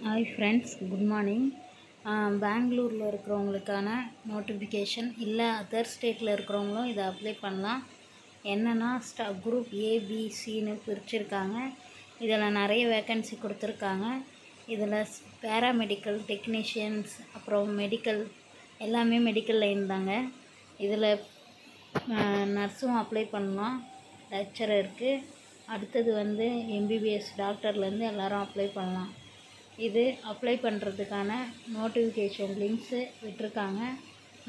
Hi friends, good morning. பெங்களூரில் இருக்கிறவங்களுக்கான notification, இல்லை other ஸ்டேட்டில் இருக்கிறவங்களும் இதை அப்ளை பண்ணலாம். என்னென்னா குரூப் ஏபிசின்னு பிரிச்சுருக்காங்க. இதில் நிறைய வேக்கன்சி கொடுத்துருக்காங்க. இதில் பேராமெடிக்கல் டெக்னீஷியன்ஸ், அப்புறம் மெடிக்கல், எல்லாமே மெடிக்கல் லைன் தாங்க. இதில் நர்ஸும் அப்ளை பண்ணலாம், லெக்சரருக்கு. அடுத்தது எம்பிபிஎஸ் டாக்டர்லேருந்து எல்லோரும் அப்ளை பண்ணலாம். இது அப்ளை பண்ணுறதுக்கான நோட்டிஃபிகேஷன் லிங்க்ஸு விட்டிருக்காங்க.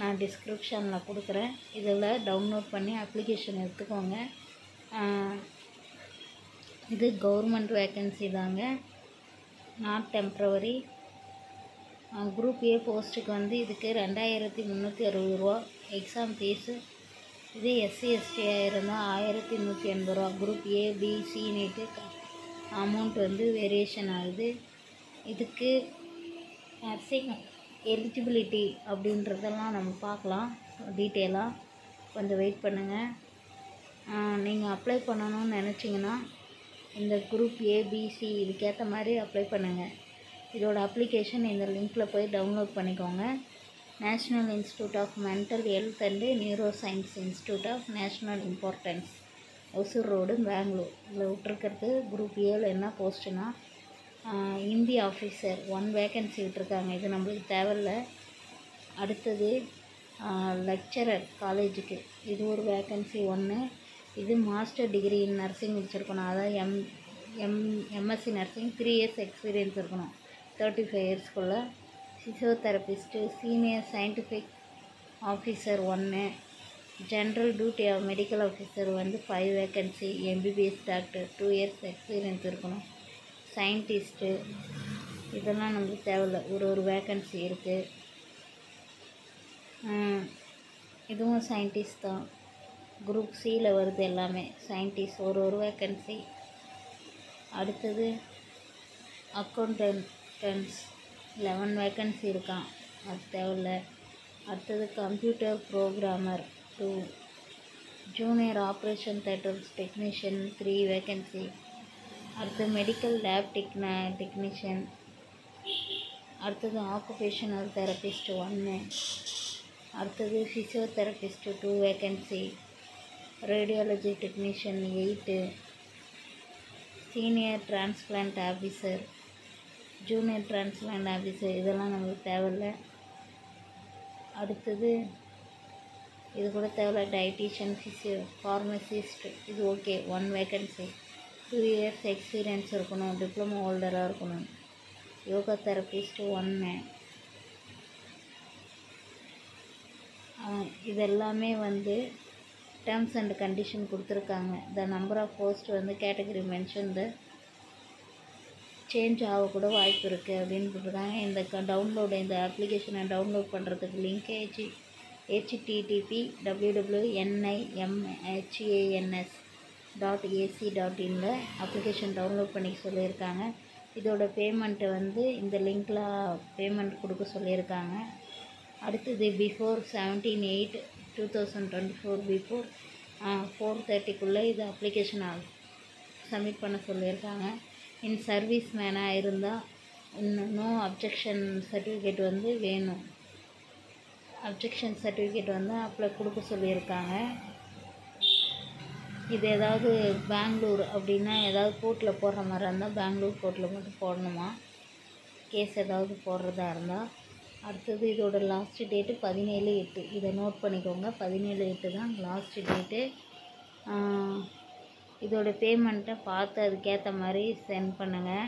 நான் டிஸ்கிரிப்ஷனில் கொடுக்குறேன். இதில் டவுன்லோட் பண்ணி அப்ளிகேஷன் எடுத்துக்கோங்க. இது கவர்மெண்ட் வேக்கன்சி தாங்க, நாட் டெம்ப்ரவரி. குரூப் ஏ போஸ்ட்டுக்கு இதுக்கு 2360 ரூபா எக்ஸாம் ஃபீஸு. இது எஸ்சி எஸ்டியாக இருந்தால் 1180 ரூபா. குரூப் ஏ பி சின்னுட்டு அமௌண்ட் வேரியேஷன் ஆகுது. இதுக்கு நர்சிங் எலிஜிபிலிட்டி அப்படின்றதெல்லாம் நம்ம பார்க்கலாம் டீட்டெயிலாக. கொஞ்சம் வெயிட் பண்ணுங்கள். நீங்கள் அப்ளை பண்ணணும்னு நினச்சிங்கன்னா இந்த குரூப் ஏபிசி இதுக்கேற்ற மாதிரி அப்ளை பண்ணுங்கள். இதோட அப்ளிகேஷன் இந்த லிங்க்கில் போய் டவுன்லோட் பண்ணிக்கோங்க. National institute of mental health and neuro science institute of national importance, Hosur road, Bengaluru. இதில் விட்டுருக்கிறது குரூப் ஏல என்ன போஸ்ட்டுன்னா ஹிந்தி ஆஃபீஸர் 1 வேக்கன்சி விட்டுருக்காங்க. இது நம்மளுக்கு தேவையில்ல. அடுத்தது லெக்சரர் காலேஜுக்கு இது ஒரு வேக்கன்சி 1. இது மாஸ்டர் டிகிரி இன் நர்சிங் முடிச்சிருக்கணும். அதாவது எம்எஸ்சி நர்சிங் 3 இயர்ஸ் எக்ஸ்பீரியன்ஸ் இருக்கணும், 35 இயர்ஸ்க்குள்ளே. Physiotherapist senior scientific officer 1. General duty of medical officer 5 vacancy. MBBS doctor 2 years experience இருக்கணும். சயின்டிஸ்ட்டு இதெல்லாம் நம்மளுக்கு தேவையில்ல. ஒரு வேக்கன்சி இருக்குது. இதுவும் சயின்டிஸ்ட் தான். குரூப் சியில் வருது எல்லாமே சயின்டிஸ்ட். ஒரு வேக்கன்சி. அடுத்தது அக்கௌண்டன்ஸ் 11 வேக்கன்சி இருக்கான், அது தேவையில்ல. அடுத்தது computer programmer 2. Junior operation theatres technician 3 vacancy. அடுத்து மெடிக்கல் லேப் டெக்னீஷியன். அடுத்தது ஆக்குபேஷனல் தெரபிஸ்ட் 1. அடுத்தது physiotherapist 2 vacancy. Radiology technician 8. Senior transplant officer, junior transplant officer இதெல்லாம் நம்மளுக்கு தேவையில்லை. அடுத்தது இது கூட தேவையில்ல. டயட்டீஷியன், ஃபார்மசிஸ்ட் இது ஓகே, 1 வேக்கன்சி. 2 இயர்ஸ் எக்ஸ்பீரியன்ஸ் இருக்கணும், டிப்ளமோ ஹோல்டராக இருக்கணும். யோகா தெரபிஸ்ட் 1. இதெல்லாமே டேர்ம்ஸ் அண்ட் கண்டிஷன் கொடுத்துருக்காங்க. The number of post category mention change ஆகக்கூட வாய்ப்பு இருக்குது அப்படின்னு போட்டிருக்காங்க. இந்த அப்ளிகேஷனை டவுன்லோட் பண்ணுறதுக்கு லிங்க் http://www.nimhans.ac.in அப்ளிகேஷன் டவுன்லோட் பண்ணி சொல்லியிருக்காங்க. இதோட பேமெண்ட்டு இந்த லிங்க்கில் பேமெண்ட் கொடுக்க சொல்லியிருக்காங்க. அடுத்தது பிஃபோர் 17/8/2024 பிஃபோர் 4:30க்குள்ளே இது அப்ளிகேஷன் சப்மிட் பண்ண சொல்லியிருக்காங்க. இன் சர்வீஸ் மேனாக இருந்தால் நோ அப்ஜெக்ஷன் சர்டிஃபிகேட் வேணும். அப்ஜெக்ஷன் சர்டிஃபிகேட் அப்ளை கொடுக்க சொல்லியிருக்காங்க. இது ஏதாவது பெங்களூர் அப்படின்னா ஏதாவது கோர்ட்டில் போடுற மாதிரி இருந்தால் பெங்களூர் கோர்ட்டில் மட்டும் போடணுமா, கேஸ் ஏதாவது போடுறதா இருந்தால். அடுத்தது இதோட லாஸ்ட் டேட்டு 17/8. இதை நோட் பண்ணிக்கோங்க, 17/8 தான் லாஸ்ட் டேட்டு. இதோட பேமெண்ட்டை பார்த்து அதுக்கேற்ற மாதிரி சென்ட் பண்ணுங்கள்,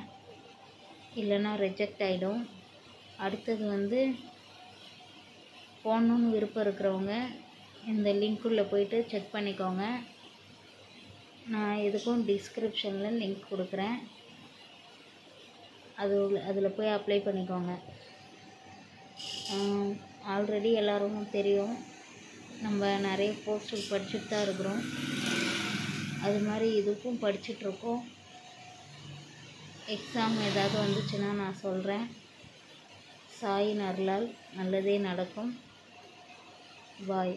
இல்லைன்னா ரிஜெக்ட் ஆகிடும். அடுத்தது போடணுன்னு விருப்பம் இருக்கிறவங்க இந்த லிங்க்குள்ளே போயிட்டு செக் பண்ணிக்கோங்க. நான் எதுக்கும் டிஸ்கிரிப்ஷனில் லிங்க் கொடுக்குறேன், அதில் போய் அப்ளை பண்ணிக்கோங்க. ஆல்ரெடி எல்லோரும் தெரியும், நம்ம நிறைய போஸ்ட்டு படிச்சுட்டு தான் இருக்கிறோம். அது மாதிரி இதுக்கும் படிச்சுட்ருக்கோம். எக்ஸாம் ஏதாவது வந்துச்சுன்னா நான் சொல்கிறேன். சாயின் அருளால் நல்லதே நடக்கும். பாய்.